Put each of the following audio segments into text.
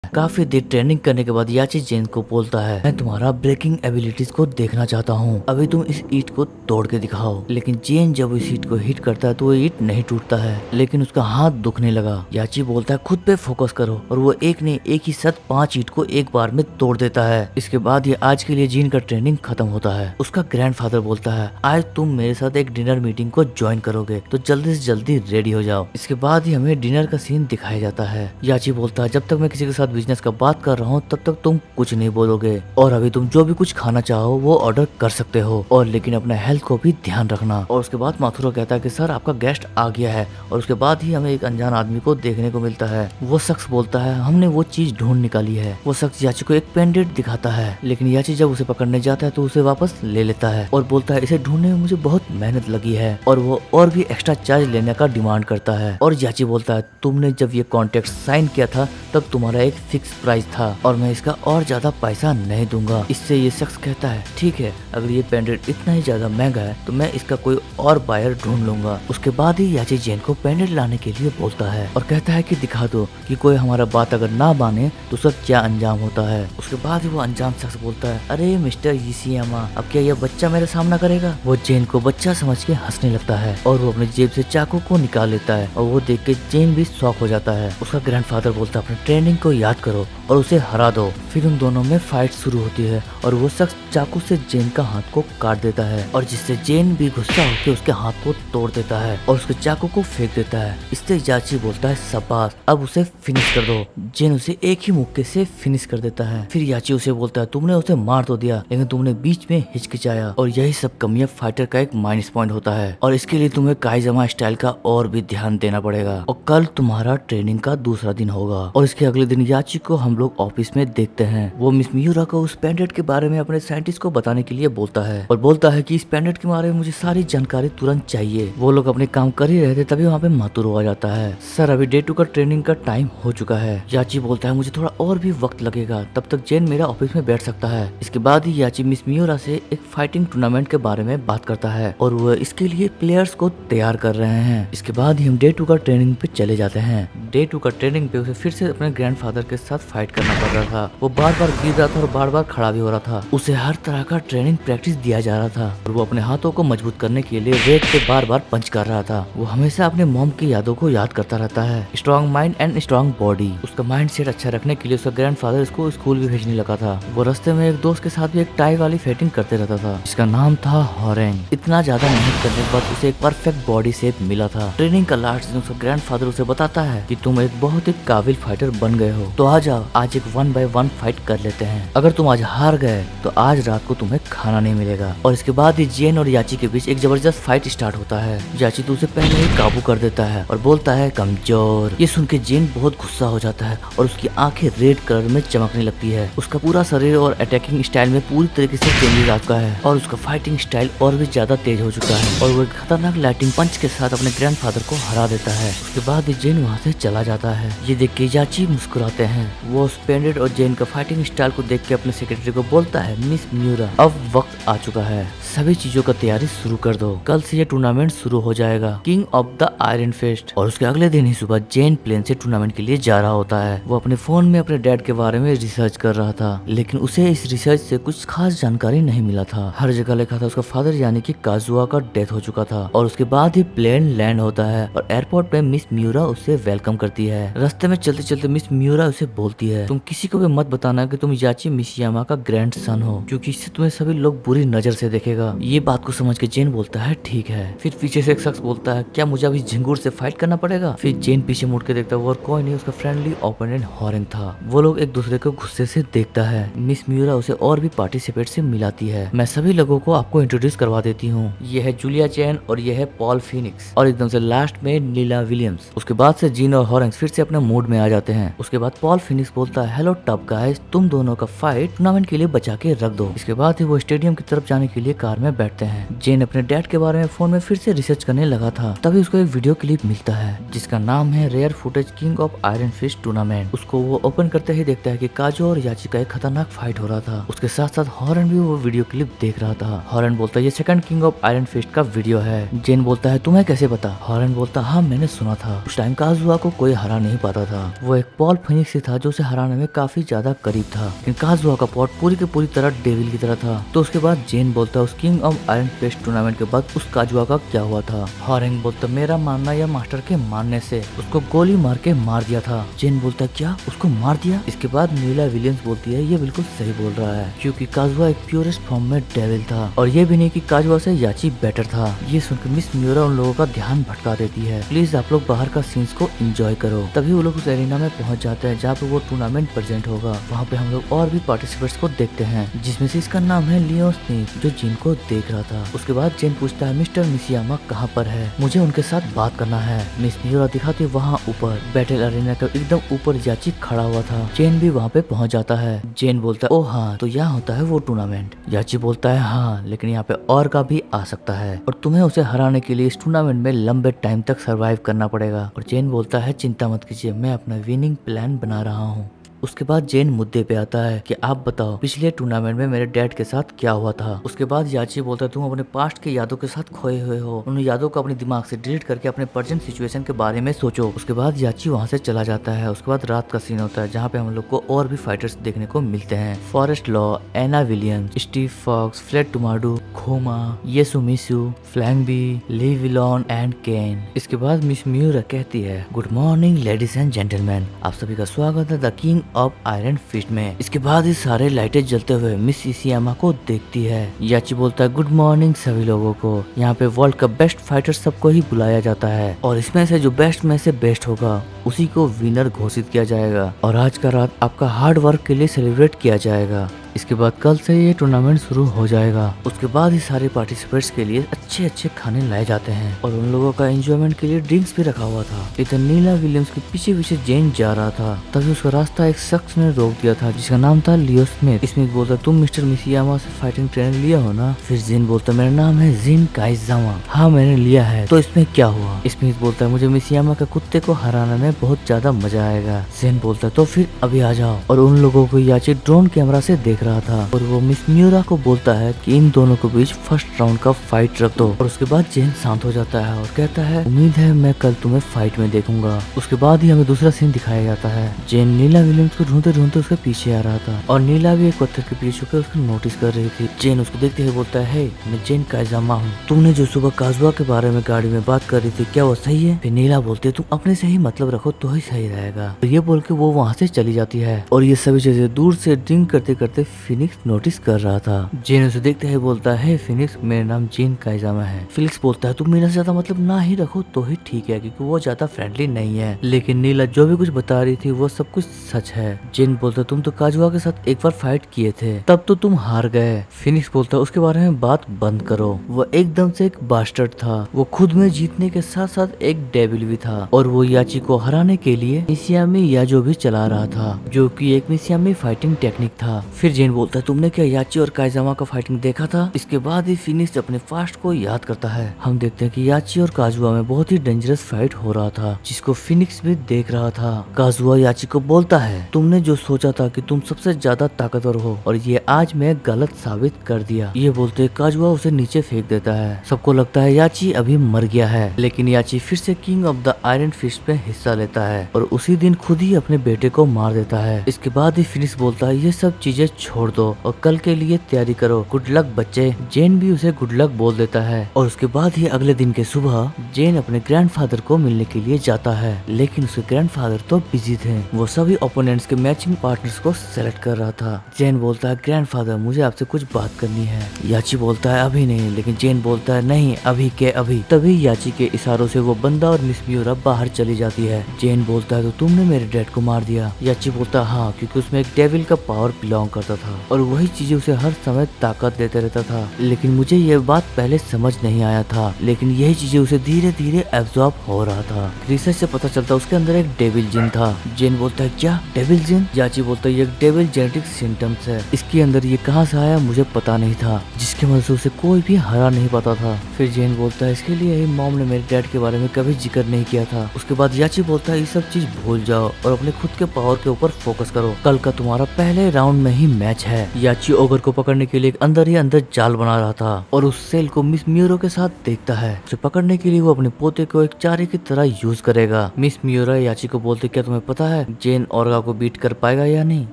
काफी देर ट्रेनिंग करने के बाद याची जेन को बोलता है, मैं तुम्हारा ब्रेकिंग एबिलिटीज को देखना चाहता हूँ, अभी तुम इस ईंट को तोड़ के दिखाओ। लेकिन जेन जब इस ईंट को हिट करता है तो वो ईंट नहीं टूटता है, लेकिन उसका हाथ दुखने लगा। याची बोलता है खुद पे फोकस करो, और वो एक ने एक ही साथ 5 ईंट को एक बार में तोड़ देता है। इसके बाद ये आज के लिए जेन का ट्रेनिंग खत्म होता है। उसका ग्रैंडफादर बोलता है, आज तुम मेरे साथ एक डिनर मीटिंग को ज्वाइन करोगे तो जल्दी से जल्दी रेडी हो जाओ। इसके बाद ही हमें डिनर का सीन दिखाया जाता है। याची बोलता है, जब तक मैं किसी के साथ बिजनेस का बात कर रहा हूँ तब तक तुम कुछ नहीं बोलोगे, और अभी तुम जो भी कुछ खाना चाहो वो ऑर्डर कर सकते हो, और लेकिन अपने हेल्थ को भी ध्यान रखना। और उसके बाद माथुरो कहता है कि सर आपका गेस्ट आ गया है, और उसके बाद ही हमें एक अनजान आदमी को देखने को मिलता है। वो शख्स बोलता है, हमने वो चीज ढूंढ निकाली है। वो शख्स याची को एक पेंडेंट दिखाता है, लेकिन याची जब उसे पकड़ने जाता है तो उसे वापस ले लेता है और बोलता है इसे ढूंढने में मुझे बहुत मेहनत लगी है, और वो और भी एक्स्ट्रा चार्ज लेने का डिमांड करता है। और याची बोलता है, तुमने जब ये कॉन्ट्रैक्ट साइन किया था तब तुम्हारा एक फिक्स प्राइस था, और मैं इसका और ज्यादा पैसा नहीं दूंगा। इससे ये शख्स कहता है, ठीक है, अगर ये पेंडेंट इतना ही ज्यादा महंगा है तो मैं इसका कोई और बायर ढूंढ लूंगा। उसके बाद ही याची जेन को पेंडेंट लाने के लिए बोलता है और कहता है कि दिखा दो कि कोई हमारा बात अगर ना माने तो सब क्या अंजाम होता है। उसके बाद ही वो अनजान शख्स बोलता है, अरे मिस्टर यिशियामा, अब क्या यह बच्चा मेरा सामना करेगा? वो जेन को बच्चा समझ के हंसने लगता है और वो अपने जेब से चाकू को निकाल लेता है, और वो देख के जेन भी शॉक हो जाता है। उसका ग्रैंडफादर बोलता है, अपने ट्रेनिंग को याद करो और उसे हरा दो। फिर उन दोनों में फाइट शुरू होती है और वो शख्स चाकू से जेन का हाथ को काट देता है, और जिससे जेन भी गुस्सा होकर उसके हाथ को तोड़ देता है और उसके चाकू को फेंक देता है। इससे याची बोलता है, शाबाश, अब उसे फिनिश कर दो। जेन उसे एक ही मुक्के से फिनिश कर देता है। फिर याची उसे बोलता है, तुमने उसे मार तो दिया लेकिन तुमने बीच में हिचकिचाया, और यही सब कमियां फाइटर का एक माइनस पॉइंट होता है, और इसके लिए तुम्हें काइजामा स्टाइल का और भी ध्यान देना पड़ेगा। और कल तुम्हारा ट्रेनिंग का दूसरा दिन होगा। और इसके अगले दिन याची को हम लोग ऑफिस में देखते हैं। वो मिस मियूरा को उस पेंडेंट के बारे में अपने साइंटिस्ट को बताने के लिए बोलता है, और बोलता है कि इस पेंडेंट के बारे में मुझे सारी जानकारी तुरंत चाहिए। वो लोग अपने काम कर ही रहे थे तभी वहाँ पे मातुरो आ जाता है। सर अभी डे 2 का ट्रेनिंग का टाइम हो चुका है। याची बोलता है, मुझे थोड़ा और भी वक्त लगेगा, तब तक जेन मेरा ऑफिस में बैठ सकता है। इसके बाद ही याची मिस मियूरा से एक फाइटिंग टूर्नामेंट के बारे में बात करता है, और वो इसके लिए प्लेयर्स को तैयार कर रहे हैं। इसके बाद ही हम डे 2 का ट्रेनिंग पे चले जाते हैं। डे 2 का ट्रेनिंग पे उसे फिर से अपने ग्रैंडफादर के साथ फाइट करना पड़ रहा था। वो बार बार गिर रहा था और बार बार खड़ा भी हो रहा था। उसे हर तरह का ट्रेनिंग प्रैक्टिस दिया जा रहा था, और वो अपने हाथों को मजबूत करने के लिए रेत पे बार बार पंच कर रहा था। वो हमेशा अपने मॉम की यादों को याद करता रहता है। Strong mind and strong body. उसका माइंड सेट अच्छा रखने के लिए उसका ग्रैंडफादर इसको स्कूल भी भेजने लगा था। वो रास्ते में एक दोस्त के साथ भी एक टाई वाली फाइटिंग करते रहता था, जिसका नाम था हॉरेंग। इतना ज्यादा मेहनत करने के बाद उसे एक परफेक्ट बॉडी शेप मिला था। ट्रेनिंग का लास्ट दिन उसका ग्रैंडफादर उसे बताता है कि तुम एक बहुत ही काबिल फाइटर बन गए हो, तो आ जाओ आज एक 1 by 1 फाइट कर लेते हैं। अगर तुम आज हार गए तो आज रात को तुम्हें खाना नहीं मिलेगा। और इसके बाद ही जेन और याची के बीच एक जबरदस्त फाइट स्टार्ट होता है। याची तो उसे पहले ही काबू कर देता है और बोलता है, कमजोर। ये सुन के जेन बहुत गुस्सा हो जाता है और उसकी आंखें रेड कलर में चमकने लगती है। उसका पूरा शरीर और अटैकिंग स्टाइल में पूरी तरीके से चेंजेस आ चुका है, और उसका फाइटिंग स्टाइल और भी ज्यादा तेज हो चुका है, और वो एक खतरनाक लाइटिंग पंच के साथ अपने ग्रैंडफादर को हरा देता है। उसके बाद ही जेन वहाँ से चला जाता है। ये देख के याची मुस्कुराते हैं। वो उस पेंडेंट और जेन का फाइटिंग स्टाइल को देख के अपने सेक्रेटरी को बोलता है, मिस मियूरा, अब वक्त आ चुका है, सभी चीजों का तैयारी शुरू कर दो। कल से ये टूर्नामेंट शुरू हो जाएगा, king of the iron fist. और उसके अगले दिन ही सुबह जेन प्लेन से टूर्नामेंट के लिए जा रहा होता है। वो अपने फोन में अपने डैड के बारे में रिसर्च कर रहा था, लेकिन उसे इस रिसर्च से कुछ खास जानकारी नहीं मिला था। हर जगह लिखा था उसका फादर यानी कि काजुआ का डेथ हो चुका था। और उसके बाद ही प्लेन लैंड होता है और एयरपोर्ट पे मिस मियूरा उसे वेलकम करती है। रास्ते में चलते चलते मिस मियूरा उसे बोलती है, तुम किसी को भी मत बताना कि तुम याची मिशियामा का ग्रैंड सन हो, क्योंकि इससे तुम्हें सभी लोग बुरी नजर से देखेगा। ये बात को समझ के जेन बोलता है, ठीक है। फिर पीछे से एक शख्स बोलता है, क्या मुझे अभी झिंगुर से फाइट करना पड़ेगा? फिर जेन पीछे मुड़ के देखता है, वो और कोई नहीं उसका फ्रेंडली ओपोनेंट हॉरेंग था। वो लोग एक दूसरे को गुस्से से देखता है। मिस मियूरा उसे और भी पार्टिसिपेट से मिलाती है। मैं सभी लोगों को आपको इंट्रोड्यूस करवा देती हूँ, ये है जूलिया चैन और ये है पॉल फिनिक्स, और एकदम से लास्ट में नीला विलियम्स। उसके बाद से जीन और हॉरेंग फिर से अपने मूड में आ जाते हैं। उसके बाद पॉल फिनिक्स बोलता है, हेलो टफ गाइस, तुम दोनों का फाइट टूर्नामेंट के लिए बचा के रख दो। इसके बाद ही वो स्टेडियम की तरफ जाने के लिए कार में बैठते हैं। जेन अपने डैड के बारे में फोन में फिर से रिसर्च करने लगा था, तभी उसको एक वीडियो क्लिप मिलता है जिसका नाम है rare footage king of iron fist tournament. उसको वो ओपन करते ही देखता है कि काजो और याची का एक खतरनाक फाइट हो रहा था। उसके साथ साथ हॉरन भी वो वीडियो क्लिप देख रहा था। हॉरन बोलता है, ये second king of iron fist का वीडियो है। जेन बोलता है, तुम्हें कैसे पता? हॉरन बोलता, हाँ मैंने सुना था, उस टाइम काजुआ को कोई हरा नहीं पाता था। वो एक पॉल फिनिक्स से था जो उसे हराने में काफी ज्यादा करीब था, लेकिन काजुआ का पॉट पूरी के पूरी तरह डेविल की तरह था। तो उसके बाद जेन बोलता उस king of iron fist tournament के बाद उस काजुआ का क्या हुआ था। हॉरेंग बोलता मेरा मानना या मास्टर के मानने से उसको गोली मार के मार दिया था। जेन बोलता क्या उसको मार दिया? इसके बाद नीला विलियम्स बोलती है ये बिल्कुल सही बोल रहा है, क्योंकि काजुआ एक प्योरेस्ट फॉर्म में डेविल था, और ये भी नहीं कि काजुआ से याची बेटर था। ये सुनकर मिस मियोरा उन लोगों का ध्यान भटका देती है। प्लीज आप लोग बाहर का सीन्स को एंजॉय करो। तभी वो लोग उस एरिना में पहुंच जाते हैं जहाँ पे वो टूर्नामेंट प्रेजेंट होगा। वहाँ पे हम लोग और भी पार्टिसिपेंट्स को देखते हैं, जिसमें से इसका नाम है लियो स्मिथ, जो जिन को देख रहा था। उसके बाद जेन पूछता है मिस्टर मिसियामा कहाँ पर है, मुझे उनके साथ बात करना है। मिस मियोरा दिखाती है वहाँ ऊपर बैटल एरिना का एकदम ऊपर याची खड़ा हुआ था। जेन भी वहाँ पे पहुँच जाता है। जेन बोलता है ओ हाँ, तो यहाँ होता है वो टूर्नामेंट। याची बोलता है हाँ, लेकिन यहाँ पे और का भी आ सकता है और तुम्हें उसे हराने के लिए इस टूर्नामेंट में लंबे टाइम तक सरवाइव करना पड़ेगा। और जेन बोलता है चिंता मत कीजिए, मैं अपना विनिंग प्लान बना रहा हूँ। उसके बाद जेन मुद्दे पे आता है कि आप बताओ पिछले टूर्नामेंट में मेरे डैड के साथ क्या हुआ था। उसके बाद याची बोलता है तुम अपने पास्ट के यादों के साथ खोए हुए हो, उन यादों को अपने दिमाग से डिलीट करके अपने प्रेजेंट सिचुएशन के बारे में सोचो। उसके बाद याची वहाँ से चला जाता है। उसके बाद रात का सीन होता है जहाँ पे हम लोग को और भी फाइटर्स देखने को मिलते हैं। फॉरेस्ट लॉ, एना विलियम्स, स्टीव फॉक्स, फ्लेड टुमाडू, खोमा, येसुमिसु, फ्लैंगबी, ली विलॉन एंड केन। इसके बाद मिस मियोरा कहती है good morning ladies and gentleman, आप सभी का स्वागत है the king of iron fist में। इसके बाद ये सारे लाइटें जलते हुए मिस इसियामा को देखती है। याची बोलता है गुड मॉर्निंग सभी लोगों को, यहाँ पे वर्ल्ड का बेस्ट फाइटर सबको ही बुलाया जाता है और इसमें से जो बेस्ट में से बेस्ट होगा उसी को विनर घोषित किया जाएगा और आज का रात आपका हार्ड वर्क के लिए सेलिब्रेट किया जाएगा। इसके बाद कल से ये टूर्नामेंट शुरू हो जाएगा। उसके बाद ही सारे पार्टिसिपेंट्स के लिए अच्छे अच्छे खाने लाए जाते हैं और उन लोगों का एंजॉयमेंट के लिए ड्रिंक्स भी रखा हुआ था। इधर नीला विलियम्स के पीछे पीछे जेन जा रहा था, तभी उसका रास्ता एक शख्स ने रोक दिया था जिसका नाम था लियो स्मिथ। स्मिथ बोलता तुम मिस्टर मिसियामा से फाइटिंग ट्रेनिंग लिया हो ना? फिर जेन बोलता मेरा नाम है जिन काइजामा। हाँ मैंने लिया है, तो इसमें क्या हुआ? स्मिथ बोलता है मुझे मिसियामा के कुत्ते को हराने में बहुत ज्यादा मजा आएगा। जेन बोलता है तो फिर अभी आ जाओ, और उन लोगों को याची ड्रोन कैमरा से देख रहा था और वो मिस मियोरा को बोलता है कि इन दोनों के बीच फर्स्ट राउंड का फाइट रख दो। और उसके बाद जेन शांत हो जाता है और कहता है उम्मीद है मैं कल तुम्हें फाइट में देखूंगा। उसके बाद ही हमें दूसरा सीन दिखाया जाता है। जेन नीला विलियम्स को ढूंढते ढूंढते उसके पीछे आ रहा था और नीला भी एक पत्थर के पीछे छुपकर उसको नोटिस कर रही थी। जेन उसको देखते हुए बोलता है मैं जेन काइजामा हूँ, तुमने जो सुबह काजुआ के बारे में गाड़ी में बात कर रही थी क्या वो सही है? फिर नीला बोलती है तुम अपने से ही मतलब रखो तो ही सही रहेगा। तो ये बोल के वो वहाँ से चली जाती है और ये सभी चीजें दूर से ड्रिंक करते करते फिनिक्स नोटिस कर रहा था। जेन उसे देखते हुए बोलता है फिनिक्स मेरा नाम जेन काइजामा है। फिनिक्स बोलता है तुम मेरे से ज्यादा मतलब ना ही रखो तो ही ठीक है, क्योंकि वो ज्यादा फ्रेंडली नहीं है। लेकिन नीला जो भी कुछ बता रही थी वो सब कुछ सच है। जेन बोलता तुम तो काजुआ के साथ एक बार फाइट किए थे, तब तो तुम हार गए। फिनिक्स बोलता उसके बारे में बात बंद करो, वो एकदम से एक बास्टर्ड था, वो खुद में जीतने के साथ साथ एक डेविल भी था और वो याची को हराने के लिए मिसियामी या जो भी चला रहा था, जो कि एक मिसियामी फाइटिंग टेक्निक था। फिर जेन बोलता है तुमने क्या याची और काइजामा का फाइटिंग देखा था? इसके बाद ही फिनिक्स अपने फास्ट को याद करता है। हम देखते हैं कि याची और काजुआ में बहुत ही डेंजरस फाइट हो रहा था, जिसको फिनिक्स भी देख रहा था। काजुआ याची को बोलता है तुमने जो सोचा था कि तुम सबसे ज्यादा ताकतवर हो और ये आज मैं गलत साबित कर दिया। ये बोलते काजुआ उसे नीचे फेंक देता है। सबको लगता है याची अभी मर गया है, लेकिन याची फिर से king of the iron fist में हिस्सा लेता है और उसी दिन खुद ही अपने बेटे को मार देता है। इसके बाद ही फिनिक्स बोलता है ये सब चीजें छोड़ दो और कल के लिए तैयारी करो, गुड लक बच्चे। जेन भी उसे गुड लक बोल देता है और उसके बाद ही अगले दिन के सुबह जेन अपने ग्रैंडफादर को मिलने के लिए जाता है, लेकिन उसके ग्रैंडफादर तो बिजी थे, वो सभी ओपोनेंट्स के मैचिंग पार्टनर्स को सेलेक्ट कर रहा था। जेन बोलता है ग्रैंडफादर मुझे आपसे कुछ बात करनी है। याची बोलता है अभी नहीं, लेकिन जेन बोलता है नहीं अभी के अभी। तभी याची के इशारों से वो बंदा और मिस मियोरा बाहर चली जाती है। जेन बोलता है तो तुमने मेरे डैड को मार दिया? याची बोलता है हाँ, क्योंकि उसमें एक डेविल का पावर बिलोंग करता था और वही चीजें उसे हर समय ताकत देते रहता था, लेकिन मुझे ये बात पहले समझ नहीं आया था, लेकिन यही चीजें उसे धीरे धीरे एब्जॉर्ब हो रहा था। रिसर्च से पता चलता उसके अंदर एक डेविल जिन था। जेन बोलता है क्या डेविल जिन? याची बोलता है ये डेविल जेनेटिक सिम्टम्स है, इसके अंदर ये कहाँ से आया मुझे पता नहीं था, जिसकी वजह से उसे कोई भी हरा नहीं पाता था। फिर जेन बोलता है इसके लिए ही मॉम ने मेरे डैड के बारे में कभी जिक्र नहीं किया था। उसके बाद याची बोलता है ये सब चीज भूल जाओ और अपने खुद के पावर के ऊपर फोकस करो, कल का तुम्हारा पहले राउंड में ही मैच है। याची ओगर को पकड़ने के लिए एक अंदर ही अंदर जाल बना रहा था और उस सेल को मिस मियोरा के साथ देखता है। उसे पकड़ने के लिए वो अपने पोते को एक चारे की तरह यूज करेगा। मिस मियोरा याची को बोलते, क्या तुम्हें पता है जेन ओरगा को बीट कर पाएगा या नहीं?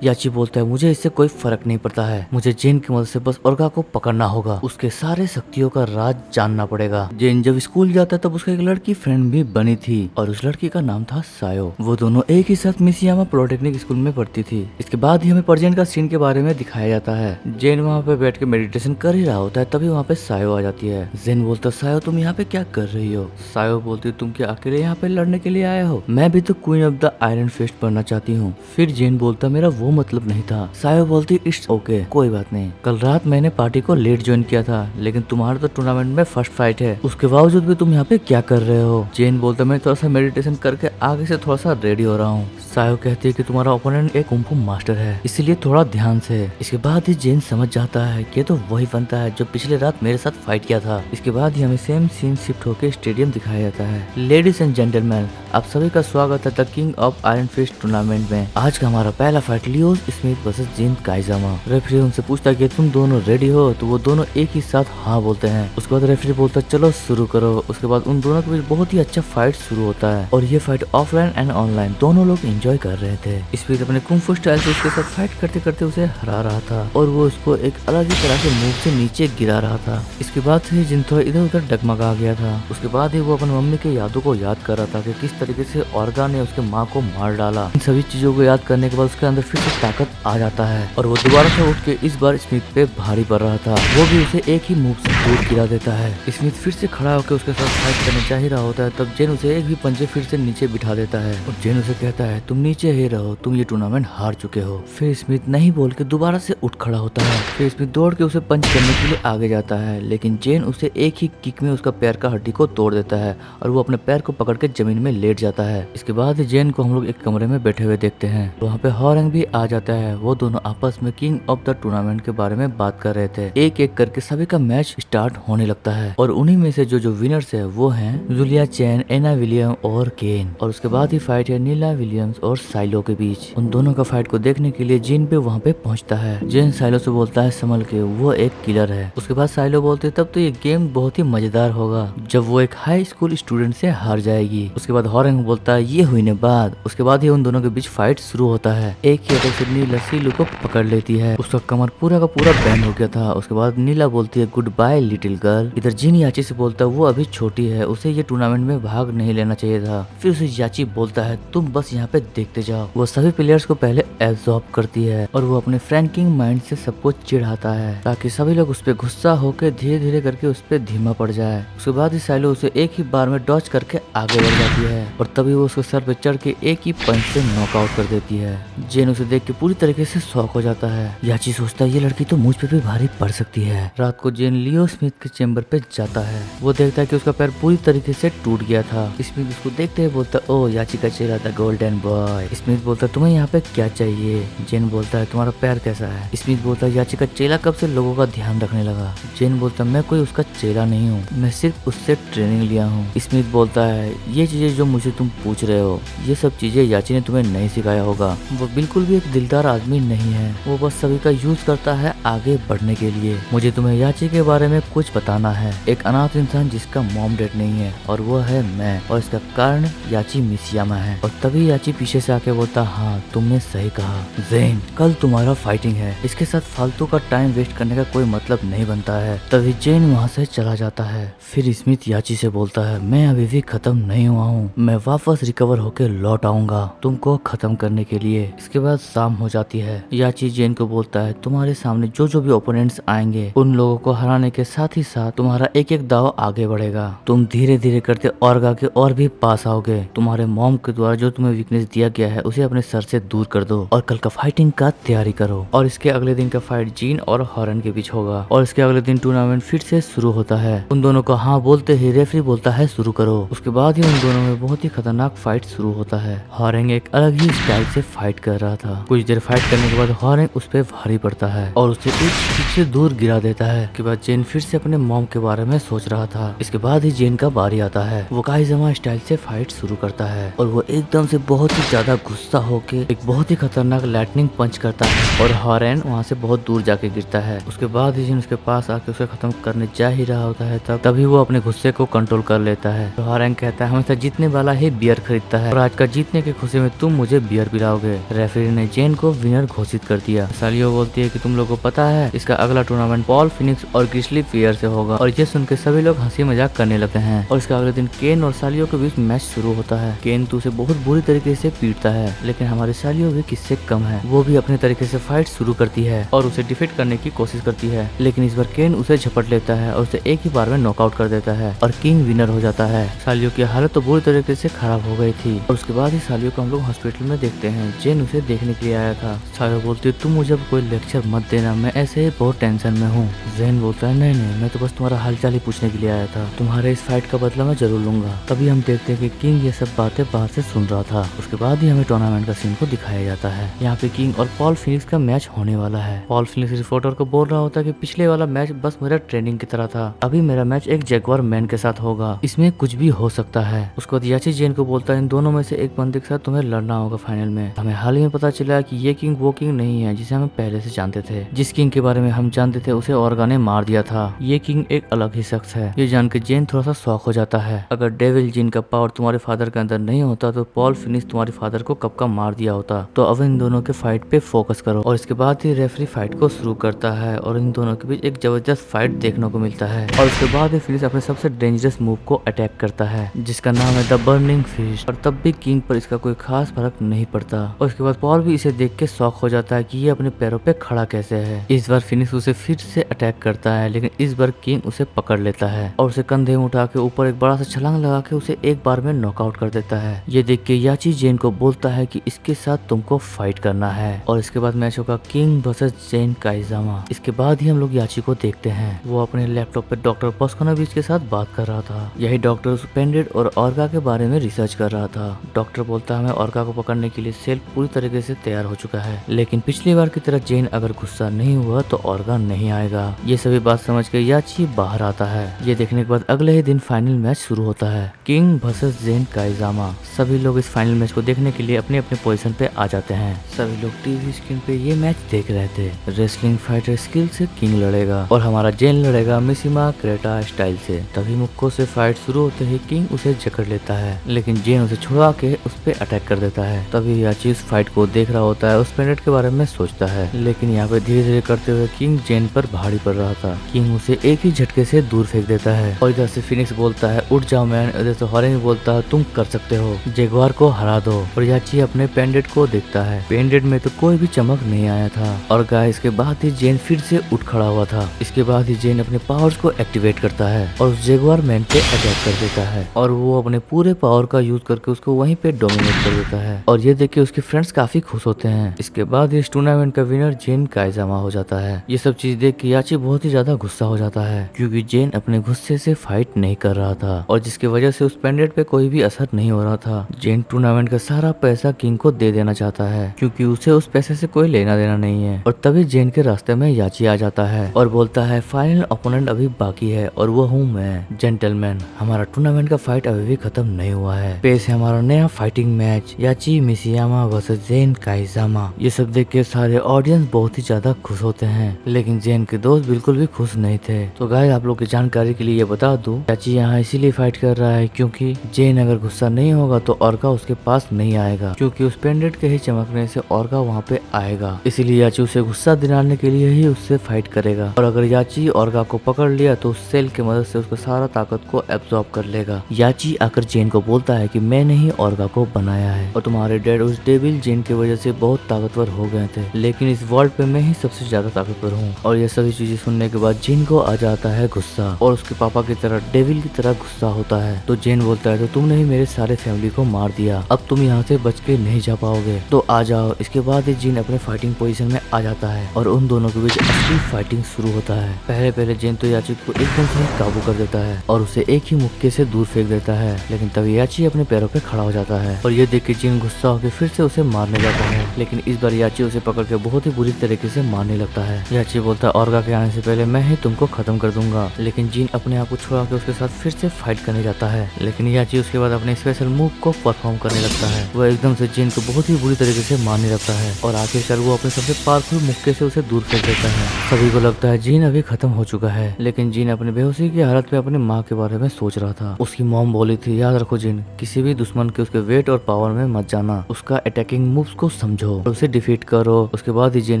याची बोलता है, मुझे इससे कोई फर्क नहीं पड़ता है, मुझे जेन की मदद से बस ओरगा को पकड़ना होगा, उसके सारे शक्तियों का राज जानना पड़ेगा। जेन जब स्कूल जाता है तब उसका एक लड़की फ्रेंड भी बनी थी और उस लड़की का नाम था सायो। वो दोनों एक ही साथ मिसियामा पॉलिटेक्निक स्कूल में पढ़ती थी। इसके बाद ही हमें परजेंट का सीन के बारे में दिखाया जाता है। जेन वहाँ पे बैठ के मेडिटेशन कर ही रहा होता है, तभी वहाँ पे सायो आ जाती है। जेन बोलता, सायो तुम यहाँ पे क्या कर रही हो? सायो बोलती, तुम क्या अकेले यहाँ पे लड़ने के लिए आए हो? मैं भी तो queen of the iron fist बनना चाहती हूँ। फिर जेन बोलता, मेरा वो मतलब नहीं था। सायो बोलती, इट्स ओके, कोई बात नहीं, कल रात मैंने पार्टी को लेट ज्वाइन किया था, लेकिन तुम्हारा तो टूर्नामेंट में फर्स्ट फाइट है, उसके बावजूद भी तुम यहाँ पे क्या कर रहे हो? जेन बोलता, मैं थोड़ा सा मेडिटेशन करके आगे से थोड़ा सा रेडी हो रहा हूँ। सायो कहती है कि तुम्हारा ओपोनेंट एक कुंफू मास्टर है, इसलिए थोड़ा ध्यान से। इसके बाद ही जेन समझ जाता है कि ये तो वही बनता है जो पिछले रात मेरे साथ फाइट किया था। इसके बाद ही हमें सेम सीन शिफ्ट होकर स्टेडियम दिखाया जाता है। लेडीज एंड जेंटलमैन, आप सभी का स्वागत है the king of iron fist tournament में। आज का हमारा पहला fight Leos Smith versus Jane Kaijama. Referee उनसे पूछता है कि तुम दोनों रेडी हो? तो वो दोनों एक ही साथ हाँ बोलते हैं। उसके बाद रेफरी बोलता है चलो शुरू करो। उसके बाद उन दोनों के बीच बहुत ही अच्छा फाइट शुरू होता है और ये फाइट ऑफलाइन एंड ऑनलाइन दोनों लोग एंजॉय कर रहे थे। स्मिथ अपने कुंफू स्टाइल से उसके साथ फाइट करते करते उसे हरा रहा था और वो उसको एक अलग ही तरह के मूव से नीचे गिरा रहा था। इसके बाद से जिन थोड़ा इधर उधर डगमगा गया था। उसके बाद ही वो अपनी मम्मी के यादों को याद कर रहा था कि किस तरीके से ओरगा ने उसके माँ को मार डाला। इन सभी चीजों को याद करने के बाद उसके अंदर फिर से ताकत आ जाता है और वो दोबारा से उठ के इस बार स्मिथ पे भारी पड़ रहा था। वो भी उसे एक ही मूव से दूर गिरा देता है। स्मिथ फिर से खड़ा होकर उसके साथ फाइट करने जा ही रहा होता है, तब जेन उसे एक भी पंजे फिर से नीचे बिठा देता है और जेन उसे कहता है तुम नीचे ही रहो, तुम ये टूर्नामेंट हार चुके हो। फिर स्मिथ नहीं बोल के दोबारा से उठ खड़ा होता है। फिर स्मिथ दौड़ के उसे पंच करने के लिए आगे जाता है, लेकिन जेन उसे एक ही किक में उसका पैर का हड्डी को तोड़ देता है और वो अपने पैर को पकड़ के जमीन में लेट जाता है। इसके बाद जेन को हम लोग एक कमरे में बैठे हुए देखते हैं। वहाँ पे हॉरेंग भी आ जाता है। वो दोनों आपस में किंग ऑफ द टूर्नामेंट के बारे में बात कर रहे थे। एक एक करके सभी का मैच स्टार्ट होने लगता है और उन्हीं में से जो विनर्स है वो हैं जूलिया चैन, एना विलियम और केन। और उसके बाद ही फाइट है नीला विलियम्स और साइलो के बीच। उन दोनों का फाइट को देखने के लिए जेन भी वहाँ पे पहुँचता है। जेन साइलो से बोलता है संभल के, वो एक किलर है। उसके बाद साइलो बोलते तब तो ये गेम बहुत ही मजेदार होगा जब वो एक हाई स्कूल स्टूडेंट से हार जाएगी। उसके बाद हॉरेंग बोलता है ये हुई ने बात। उसके बाद ही उन दोनों के बीच फाइट शुरू होता है। एक ही अटैक से नीला सीलू को पकड़ लेती है। उसका कमर पूरा का पूरा बैंड हो गया था। उसके बाद नीला बोलती है गुड बाय लिटिल गर्ल। इधर जिन याची से बोलता है वो अभी छोटी है, उसे ये टूर्नामेंट में भाग नहीं लेना चाहिए था। फिर उसे याची बोलता है तुम बस यहाँ पे देखते जाओ। वो सभी प्लेयर्स को पहले एब्जॉर्ब करती है और वो अपने फ्रैंकिंग माइंड से सबको चिढ़ाता है ताकि सभी लोग उस पर गुस्सा होकर धीरे धीरे करके उस पर धीमा पड़ जाए। उसके बाद ही साइलो उसे एक ही बार में डॉज करके आगे बढ़ जाती है और तभी वो उसके सर पे चढ़ के एक ही पंच से नॉकआउट कर देती है। जेन उसे देख के पूरी तरीके से शॉक हो जाता है। याची सोचता है ये लड़की तो मुझ पे भी भारी पड़ सकती है। रात को जेन लियो स्मिथ के चेम्बर पे जाता है। वो देखता है कि उसका पैर पूरी तरीके से टूट गया था। स्मिथ उसको देखते हुए बोलता है ओ याची का चेहरा द गोल्डन बॉय। स्मिथ बोलता है तुम्हें यहाँ पे क्या चाहिए? जेन बोलता है तुम्हारा पैर कैसा है? स्मिथ बोलता है याची का चेला कब से लोगों का ध्यान रखने लगा? जेन बोलता है मैं कोई उसका चेला नहीं हूँ, मैं सिर्फ उससे ट्रेनिंग लिया हूँ। स्मिथ बोलता है ये चीजें जो मुझे तुम पूछ रहे हो ये सब चीजें याची ने तुम्हें नहीं सिखाया होगा। वो बिल्कुल भी एक दिलदार आदमी नहीं है, वो बस सभी का यूज करता है आगे बढ़ने के लिए। मुझे तुम्हें याची के बारे में कुछ बताना है। एक अनाथ इंसान जिसका मॉम डैड नहीं है और वो है मैं, और इसका कारण याची मिसियामा है। और तभी याची पीछे से आके बोलता हाँ तुमने सही कहा जेन, कल तुम्हारा फाइटिंग है, इसके साथ फालतू का टाइम वेस्ट करने का कोई मतलब नहीं बनता है। तभी जेन वहाँ से चला जाता है। फिर स्मिथ याची से बोलता है मैं अभी भी खत्म नहीं हुआ हूँ, मैं वापस रिकवर होके लौट आऊंगा तुमको खत्म करने के लिए। इसके बाद शाम हो जाती है। याची जेन को बोलता है तुम्हारे सामने जो भी ओपोनेंट्स आएंगे उन लोगों को हराने के साथ ही साथ तुम्हारा एक एक दाव आगे बढ़ेगा। तुम धीरे धीरे करते ओरगा के और भी पास आओगे। तुम्हारे मॉम के द्वारा जो तुम्हें वीकनेस दिया गया है उसे अपने सर से दूर कर दो और कल का फाइटिंग का तैयारी करो। और इसके अगले दिन का फाइट जीन और हॉरन के बीच होगा और इसके अगले दिन टूर्नामेंट फिर से शुरू होता है। उन दोनों को हाँ बोलते ही रेफरी बोलता है शुरू करो। उसके बाद ही उन दोनों में बहुत ही खतरनाक फाइट शुरू होता है। हॉरेंग एक अलग ही स्टाइल से फाइट कर रहा था। कुछ देर फाइट करने के बाद हॉरेंग उस पर भारी पड़ता है और उसे एक किक से दूर गिरा देता है। इसके बाद जेन फिर से अपने मॉम के बारे में सोच रहा था। इसके बाद ही जेन का बारी आता है। वो काइजामा स्टाइल से फाइट शुरू करता है और वो एकदम से बहुत ही ज्यादा गुस्सा होके एक बहुत ही खतरनाक लाइटनिंग पंच करता है और हॉरेन वहाँ से बहुत दूर जाके गिरता है। उसके बाद ही जिन उसके पास आके उसे खत्म करने जा ही रहा होता है तभी वो अपने गुस्से को कंट्रोल कर लेता है। तो हॉरेन कहता है हमेशा जीतने वाला ही बियर खरीदता है और आज का जीतने की खुशी में तुम मुझे बियर पिलाओगे। रेफरी ने जेन को विनर घोषित कर दिया। सालियो बोलती है कि तुम लोगों को पता है इसका अगला टूर्नामेंट पॉल फिनिक्स और ग्रिजली फेयर से होगा और ये सुन के सभी लोग हंसी मजाक करने लगते हैं। और इसके अगले दिन केन और सालियो के बीच मैच शुरू होता है। केन तो उसे बहुत बुरी तरीके से पीटता है, लेकिन हमारी सालियो भी किससे कम है। वो भी अपने तरीके से फाइट शुरू करती है और उसे डिफीट करने की कोशिश करती है, लेकिन इस बार केन उसे झपट लेता है और उसे एक ही बार में नॉकआउट कर देता है और किंग विनर हो जाता है। सालियो की हालत तो बुरी तरीके से खराब हो गई थी और उसके बाद ही सालियो को हम लोग हॉस्पिटल में देखते हैं। जेन उसे देखने के लिए आया था। सालियो बोलती है तुम मुझे अब कोई लेक्चर मत देना, मैं ऐसे ही बहुत टेंशन में हूँ। जेन बोलता है नहीं नहीं, मैं तो बस तुम्हारा हालचाल ही पूछने के लिए आया था, तुम्हारे इस फाइट का बदला मैं जरूर लूंगा। तभी हम देखते हैं कि किंग ये सब बातें बाहर से सुन रहा था। उसके बाद ही हमें टूर्नामेंट का सीन को दिखाया जाता है। यहाँ पे किंग और पॉल फिनिक्स का मैच होने वाला है। पॉल फिनिक्स रिपोर्टर को बोल रहा होता है कि पिछले वाला मैच बस मेरा ट्रेनिंग की तरह था, अभी मेरा मैच एक जगुआर मैन के साथ होगा, इसमें कुछ भी हो सकता है। उसको याची जेन को बोलता है इन दोनों में से एक बंदे के साथ तुम्हें लड़ना होगा फाइनल में। हमें हाल ही में पता चला कि ये किंग वो किंग नहीं है जिसे हम पहले से जानते थे। जिस किंग के बारे में हम जानते थे उसे ऑर्गा ने मार दिया था। ये किंग एक अलग ही शख्स है। ये जान के जेन थोड़ा सा शॉक हो जाता है। अगर डेविल जिन का पावर तुम्हारे फादर के अंदर नहीं होता तो पॉल फिनिक्स तुम्हारे फादर को कब का मार दिया होता। तो अब इन दोनों के फाइट पे फोकस करो। और इसके बाद ही रेफरी फाइट को शुरू करता है और इन दोनों के बीच एक जबरदस्त फाइट देखने को मिलता है। और उसके बाद ही फिनिक्स अपने सबसे डेंजरस मूव को अटैक करता है जिसका नाम है द बर्निंग फिस्ट। और तब भी किंग पर इसका कोई खास फर्क नहीं पड़ता। और उसके बाद पॉल भी इसे देख के शॉक हो जाता है कि ये अपने पैरों पे खड़ा कैसे है। इस बार फिनिक्स उसे फिर से अटैक करता है, लेकिन इस बार किंग उसे पकड़ लेता है और उसे कंधे में उठा के ऊपर एक बड़ा सा छलांग लगा के उसे एक बार में नॉकआउट कर देता है। ये देख के याची जेन को बोलता है कि इसके साथ तुमको फाइट करना है। और इसके बाद मैच होगा किंग वर्सेस जेन काइजामा। इसके बाद ही हम लोग याची को देखते हैं। वो अपने लैपटॉप पे डॉक्टर पॉस्कोनोविच के साथ बात कर रहा था। यही डॉक्टर उस पेंडेड और ऑर्गा के बारे में रिसर्च कर रहा था। डॉक्टर बोलता है हमें ऑर्गा को पकड़ने के लिए सेल पूरी तरीके से तैयार हो चुका है, लेकिन पिछली बार की तरह जेन अगर गुस्सा नहीं हुआ तो ऑर्गा नहीं आएगा। ये सभी बात समझ के याची बाहर आता है। ये देखने के बाद अगले ही दिन फाइनल मैच शुरू होता है, किंग वर्सेस जेन काइजामा। सभी लोग इस फाइनल मैच को देखने के लिए अपने अपने पोजीशन पे आ जाते हैं। सभी लोग टीवी स्क्रीन पे ये मैच देख रहे थे। रेसलिंग फाइटर स्किल से किंग लड़ेगा और हमारा जेन लड़ेगा मिशिमा क्रेटा स्टाइल से। तभी मुक्को से फाइट शुरू होते ही किंग उसे जकड़ लेता है, लेकिन जेन उसे छुड़ा के उस पे अटैक कर देता है। तभी याची उस फाइट को देख रहा होता है, उस पेंडेंट के बारे में सोचता है, लेकिन यहाँ पे धीरे धीरे करते हुए किंग जेन पर भारी पड़ रहा था। किंग उसे एक ही झटके से दूर फेंक देता है और इधर से फिनिक्स बोलता है उठ जाओ मैन। इधर से हॉरेन बोलता है तुम कर सकते हो, जगुआर को हरा दो। और याची अपने पेंडेंट को देखता है, पेंडेंट में तो कोई भी चमक नहीं आया था। और गाइस इसके बाद ही जेन फिर से उठ खड़ा हुआ था। इसके बाद ही जेन अपने पावर्स को एक्टिवेट करता है और उस जगुआर मैन पे अटैक कर देता है और वो अपने पूरे पावर का यूज करके उसको वहीं पे डोमिनेट कर देता है। और ये देख के उसके फ्रेंड्स काफी खुश होते हैं। इसके बाद इस टूर्नामेंट का विनर जेन काइजामा हो जाता है। ये सब चीज देख के याची बहुत ही ज्यादा गुस्सा हो जाता है, क्योंकि जेन अपने गुस्से से फाइट नहीं कर रहा था और जिसकी वजह से उस पेंडेंट पे कोई भी असर नहीं हो रहा था। जेन टूर्नामेंट का सारा पैसा किंग को दे देना चाहता है, क्योंकि उसे उस पैसे से कोई लेना देना नहीं है। और तभी जेन के रास्ते में याची आ जाता है और बोलता है फाइनल ओपोनेंट अभी बाकी है और वो हूँ मैं। जेंटलमैन, हमारा टूर्नामेंट का फाइट अभी भी खत्म नहीं हुआ है। पेश है हमारा नया फाइटिंग मैच, याची मिशियामा वर्सेस जेन काइजामा। ये सब देख के सारे ऑडियंस बहुत ही ज्यादा खुश होते हैं, लेकिन जेन के दोस्त बिल्कुल भी खुश नहीं थे। तो गाइस आप लोग की जानकारी के लिए ये बता दूं, याची यहाँ इसीलिए फाइट कर रहा है क्योंकि जेन अगर गुस्सा नहीं होगा तो ऑर्गा उसके पास नहीं आएगा, क्योंकि उस पेंडेंट के ही चमकने से ऑर्गा वहाँ पे आएगा। इसीलिए याची उसे गुस्सा दिलाने के लिए ही उससे फाइट करेगा। और अगर याची ऑर्गा को पकड़ लिया तो उस सेल की मदद से उसको सारा ताकत को एब्जॉर्ब कर लेगा। याची आकर जेन को बोलता है कि मैंने ही ऑर्गा को बनाया है और तुम्हारे डैड उस डेविल जेन की वजह से बहुत ताकतवर हो गए थे, लेकिन इस वर्ल्ड पे मैं ही सबसे ज्यादा ताकतवर हूँ। और ये सभी चीजें सुनने के बाद जेन को आ जाता है गुस्सा और उसके पापा की तरह डेविल की तरह गुस्सा होता है। तो जेन बोलता है तो तुमने ही मेरे सारे फैमिली को मार दिया, अब तुम यहाँ से बच के नहीं जा पाओगे, तो आ जाओ। इसके बाद जेन अपने फाइटिंग पोजीशन में आ जाता है और उन दोनों के बीच असली फाइटिंग शुरू होता है। पहले जेन तो याची को एकदम से काबू कर देता है और उसे एक ही मुक्के से दूर फेंक देता है, लेकिन तभी याची अपने पैरों पे खड़ा हो जाता है और ये देख के जेन गुस्सा होकर फिर से उसे मारने जाता है, लेकिन इस बार याची उसे पकड़ के बहुत ही बुरी तरीके से मारने लगता है। याची बोलता है ऑर्गा के आने से पहले मैं ही तुमको खत्म कर दूंगा, लेकिन जीन अपने आप को छुड़ा के उसके साथ फिर से फाइट करने जाता है, लेकिन याची उसके बाद अपने स्पेशल मूव को परफॉर्म करने लगता है। वो एकदम से जीन को बहुत ही बुरी तरीके से मारने लगता है और आखिरकार वो वो अपने सबसे पावरफुल मुक्के से उसे दूर फेंक देता है। सभी को लगता है जीन अभी खत्म हो चुका है, लेकिन जीन अपने बेहोशी की हालत में अपनी माँ के बारे में सोच रहा था। उसकी मॉम बोली थी, याद रखो जीन, किसी भी दुश्मन के उसके वेट और पावर में मत जाना, उसका अटैकिंग मूव्स को समझो और उसे डिफीट करो। उसके बाद ही जीन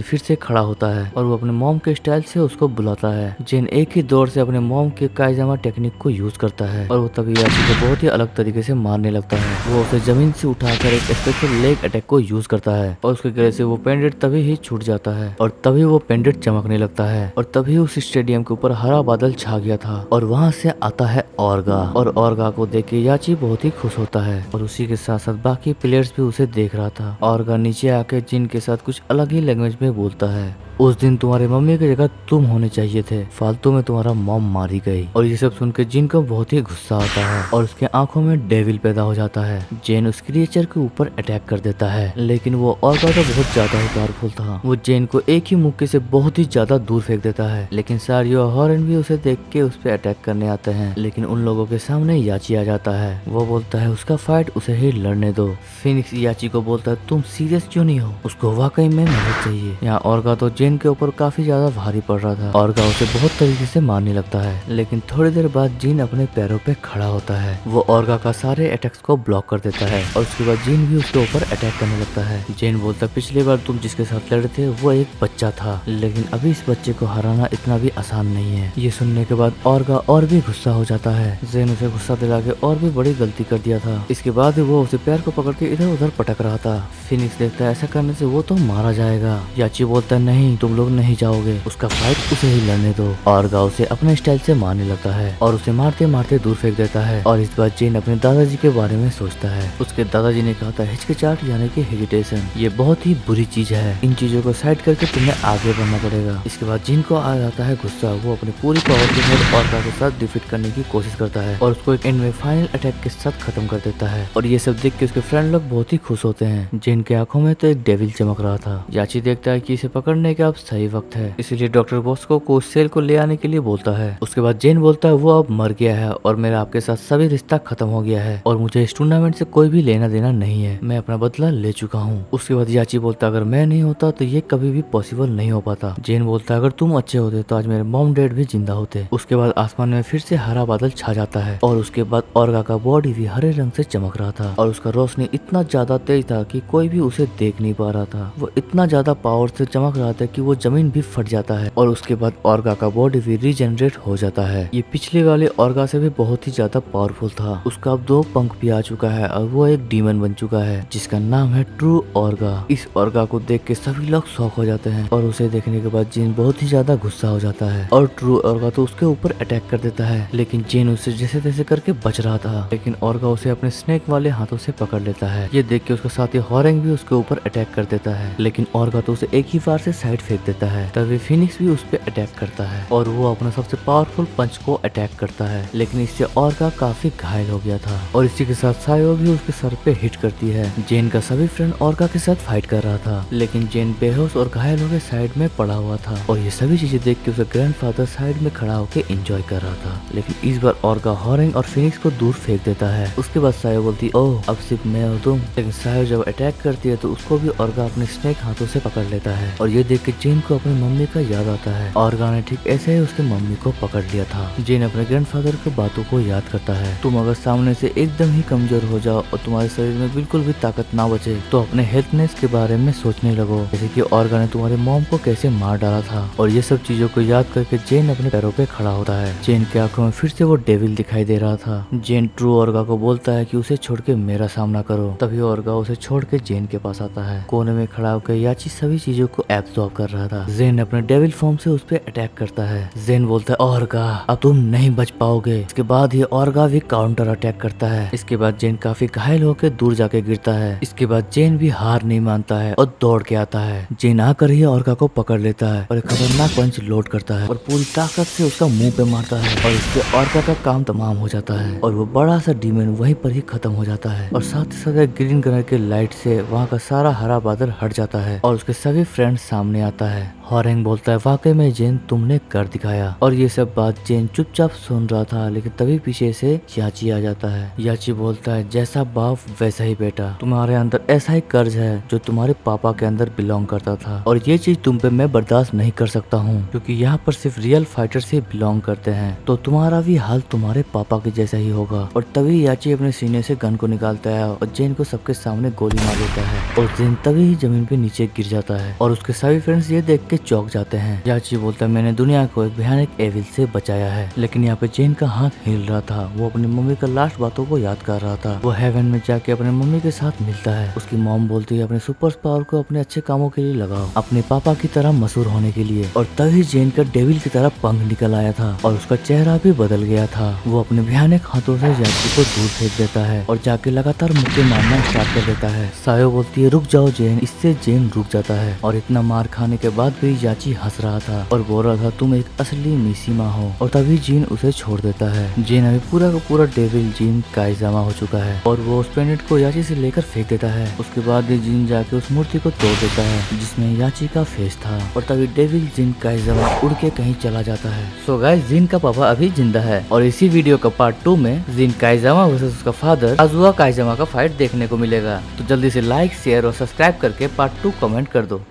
फिर से खड़ा होता है और वो अपने मॉम के स्टाइल से उसको बुलाता है। जीन एक ही दौर से अपने मॉम के काइजामा टेक्निक को यूज करता है और वो तभी याची को बहुत ही अलग तरीके से मारने लगता है। वो उसे जमीन से उठाकर एक स्पेशल लेग अटैक को यूज करता है और उसके गले से वो पेंडेंट तभी ही छूट जाता है और तभी वो पेंडेंट चमकने लगता है और तभी उस स्टेडियम के ऊपर हरा बादल छा गया था और वहाँ से आता है ऑर्गा और ऑर्गा को देख के याची बहुत ही खुश होता है और उसी के साथ साथ बाकी प्लेयर्स भी उसे देख रहा था। ऑर्गा नीचे आके जिन के साथ कुछ अलग ही लैंग्वेज में बोलता है, उस दिन तुम्हारे मम्मी की जगह तुम होने चाहिए थे, फालतू में तुम्हारा मॉम मारी गई। और ये सब सुनकर जिन को बहुत ही गुस्सा आता है और उसके आंखों में डेविल पैदा हो जाता है। जेन उस क्रिएचर के ऊपर अटैक कर देता है, लेकिन वो ऑर्गा तो बहुत ज्यादा ही पावरफुल था। वो जेन को एक ही मुक्के से बहुत ही ज्यादा दूर फेंक देता है, लेकिन सारियो और हॉरन भी उसे देख के उस पर अटैक करने आते हैं, लेकिन उन लोगों के सामने याची आ जाता है। वो बोलता है उसका फाइट उसे ही लड़ने दो। फिनिक्स याची को बोलता है, तुम सीरियस क्यों नहीं हो, उसको वाकई में मदद चाहिए। यहाँ ऑर्गा तो जेन के ऊपर काफी ज्यादा भारी पड़ रहा था। ऑर्गा उसे बहुत तरीके से मारने लगता है, लेकिन थोड़ी देर बाद जीन अपने पैरों पे खड़ा होता है। वो ऑर्गा का सारे अटैक्स को ब्लॉक कर देता है और उसके बाद जीन भी उसके ऊपर अटैक करने लगता है। जेन बोलता, पिछली बार तुम जिसके साथ लड़े थे वो एक बच्चा था, लेकिन अभी इस बच्चे को हराना इतना भी आसान नहीं है। ये सुनने के बाद ऑर्गा और भी गुस्सा हो जाता है। जेन उसे गुस्सा दिला के और भी बड़ी गलती कर दिया था। इसके बाद वो उसे पैर को पकड़ के इधर उधर पटक रहा था। फिनिक्स देखता है ऐसा करने से वो तो मारा जाएगा। याची बोलता है, नहीं तुम लोग नहीं जाओगे, उसका फाइट उसे ही लड़ने दो। ऑर्गा उसे अपने स्टाइल से मारने लगता है और उसे मारते मारते दूर फेंक देता है। और इस बार जेन अपने दादाजी के बारे में सोचता है। उसके दादाजी ने कहा था, हिचकिचाहट यानी कि हेजिटेशन ये बहुत ही बुरी चीज है, इन चीजों को साइड करके तुम्हें आगे बढ़ना पड़ेगा। इसके बाद जिन को आ जाता है गुस्सा। वो अपनी पूरी पावर के साथ ऑर्गा के साथ डिफीट करने की कोशिश करता है और उसको एक एंड में फाइनल अटैक के साथ खत्म कर देता है। और ये सब देख के उसके फ्रेंड लोग बहुत ही खुश होते हैं। जिन के आंखों में तो एक डेविल चमक रहा था। याची देखता है कि इसे पकड़ने का अब सही वक्त है, इसलिए डॉक्टर बॉस्को को सेल को ले आने के लिए बोलता है। उसके बाद जेन बोलता है, वो अब मर गया है और मेरा आपके साथ सभी रिश्ता खत्म हो गया है और मुझे इस टूर्नामेंट से कोई भी लेना देना नहीं है, मैं अपना बदला ले चुका हूँ। उसके बाद याची बोलता, अगर मैं नहीं होता तो ये कभी भी पॉसिबल नहीं हो पाता। जेन बोलता, अगर तुम अच्छे होते तो आज मेरे मॉम डैड भी जिंदा होते। उसके बाद आसमान में फिर से हरा बादल छा जाता है और उसके बाद ऑर्गा का बॉडी भी हरे रंग से चमक रहा था और उसका रोशनी इतना ज्यादा तेज था कि कोई भी उसे देख नहीं पा रहा था। वो इतना ज्यादा पावर से चमक रहा था कि वो जमीन भी फट जाता है और उसके बाद ऑर्गा का बॉडी भी रीजनरेट हो जाता है। ये पिछले वाले ऑर्गा से भी बहुत ही ज्यादा पावरफुल था। उसका अब 2 पंख भी आ चुका है और वो एक डीमन बन चुका है जिसका नाम है ट्रू ऑर्गा। इस ऑर्गा को देख के सभी लोग शॉक हो जाते हैं और उसे देखने के बाद जिन बहुत ही ज्यादा गुस्सा हो जाता है और ट्रू ऑर्गा तो उसके ऊपर अटैक कर देता है, लेकिन जिन उससे जैसे तैसे करके बच रहा था, लेकिन ऑर्गा उसे अपने स्नेक वाले हाथों से पकड़ लेता है। ये देख के उसका साथी हॉरेंग भी उसके ऊपर अटैक कर देता है, लेकिन ऑर्गा तो उसे एक ही बार से साइड फेंक देता है। तभी फिनिक्स भी उस पर अटैक करता है और वो अपना सबसे पावरफुल पंच को अटैक करता है, लेकिन इससे ऑर्गा काफी घायल हो गया था और इसी के साथ सायो भी उसके सर पे हिट करती है। जेन का सभी फ्रेंड ऑर्गा के साथ फाइट कर रहा था, लेकिन जेन बेहोश और घायल होकर साइड में पड़ा हुआ था और ये सभी चीजें देख के उसका ग्रैंडफादर साइड में खड़ा होकर एंजॉय कर रहा था। लेकिन इस बार ऑर्गा हॉरेंग और फिनिक्स को दूर फेंक देता है। उसके बाद सायो बोलती, ओह अब सिर्फ मैं और तुम। लेकिन सायो जब अटैक करती है तो उसको भी ऑर्गा अपने स्नेक हाथों से पकड़ लेता है और ये देख के जेन को अपनी मम्मी का याद आता है। ऑर्गा ने ठीक ऐसे ही उसके मम्मी को पकड़ लिया था। जेन अपने ग्रैंडफादर की बातों को याद करता है। तुम अगर सामने से एकदम ही कमजोर हो जाओ और तुम्हारे शरीर में बिल्कुल भी ताकत ना बचे तो अपने हेल्थनेस के बारे में सोचने लगो, जैसे कि ऑर्गा ने तुम्हारे मॉम को कैसे मार डाला था। और ये सब चीजों को याद करके जेन अपने पैरों पे खड़ा होता है। जेन के आंखों में फिर से वो डेविल दिखाई दे रहा था। जेन ट्रू ऑर्गा को बोलता है कि उसे छोड़ के मेरा सामना करो। तभी ऑर्गा उसे छोड़ के जेन के पास आता है। कोने में खड़ा होकर याची सभी चीजों को एब्सॉर्ब कर रहा था। जेन अपने डेविल फॉर्म से उस पर अटैक करता है। जेन बोलता है, ऑर्गा अब तुम नहीं बच पाओगे। इसके बाद ये ऑर्गा भी काउंटर अटैक करता है। इसके बाद जेन काफी घायल होकर दूर जाके गिरता है। इसके बाद जेन भी हार नहीं मानता है और दौड़ के आता है। जेन आकर ही ऑर्गा को पकड़ लेता है और एक खतरनाक पंच लोड करता है और पूरी ताकत से उसका मुंह पे मारता है और इससे ऑर्गा का काम तमाम हो जाता है और वो बड़ा सा डीमन वहीं पर ही खत्म हो जाता है। और साथ ही साथ ग्रीन कलर के लाइट से वहाँ का सारा हरा बादल हट जाता है और उसके सभी फ्रेंड्स सामने आता है। हॉरेंग बोलता है, वाकई में जेन तुमने कर दिखाया। और ये सब बात जेन चुपचाप सुन रहा था, लेकिन तभी पीछे से याची आ जाता है। याची बोलता है, जैसा बाप वैसा ही बेटा, तुम्हारे अंदर ऐसा ही कर्ज है जो तुम्हारे पापा के अंदर बिलोंग करता था, और ये चीज तुम पे मैं बर्दाश्त नहीं कर सकता हूँ, क्योंकि यहाँ पर सिर्फ रियल फाइटर्स ही बिलोंग करते हैं। तो तुम्हारा भी हाल तुम्हारे पापा के जैसा ही होगा। और तभी याची अपने सीने से गन को निकालता है और जेन को सबके सामने गोली मार देता है, और जेन तभी ही जमीन पे नीचे गिर जाता है। और उसके सभी फ्रेंड्स ये देख के चौंक जाते हैं। याची बोलता है, मैंने दुनिया को एक भयानक एविल से बचाया है। लेकिन यहाँ पे जेन का हाथ हिल रहा था। वो अपनी मम्मी का लास्ट बातों को याद कर रहा था। वो हेवन में जाके अपने मम्मी के साथ मिलता है। उसकी मॉम बोलती है, अपने सुपर पावर को अपने अच्छे कामों के लिए लगाओ, अपने पापा की तरह मशहूर होने के लिए। और तभी जेन का डेविल की तरह पंख निकल आया था और उसका चेहरा भी बदल गया था। वो अपने भयानक हाथों से याची को दूर फेंक देता है और जाके लगातार मुक्के मारना स्टार्ट कर देता है। सायो बोलती है, रुक जाओ जेन। इससे जेन रुक जाता है। और इतना मार खाने के बाद भी याची हंस रहा था और बोल रहा था, तुम एक असली मिसीमा हो। और तभी जीन उसे छोड़ देता है। जीन अभी पूरा का पूरा डेविल जीन काइजामा हो चुका है और वो उस पेनेट को याची से लेकर फेंक देता है। उसके बाद जीन जाके उस मूर्ति को तोड़ देता है जिसमें याची का फेस था। और तभी डेविल जीन काइजामा उड़ के कहीं चला जाता है। सो गाइस, जीन का पापा अभी जिंदा है और इसी वीडियो का पार्ट 2 में जीन काइजामा वर्सेस उसका फादर काजुआ काइजामा का फाइट देखने को मिलेगा। तो जल्दी से लाइक, शेयर और सब्सक्राइब करके पार्ट 2 कमेंट कर दो।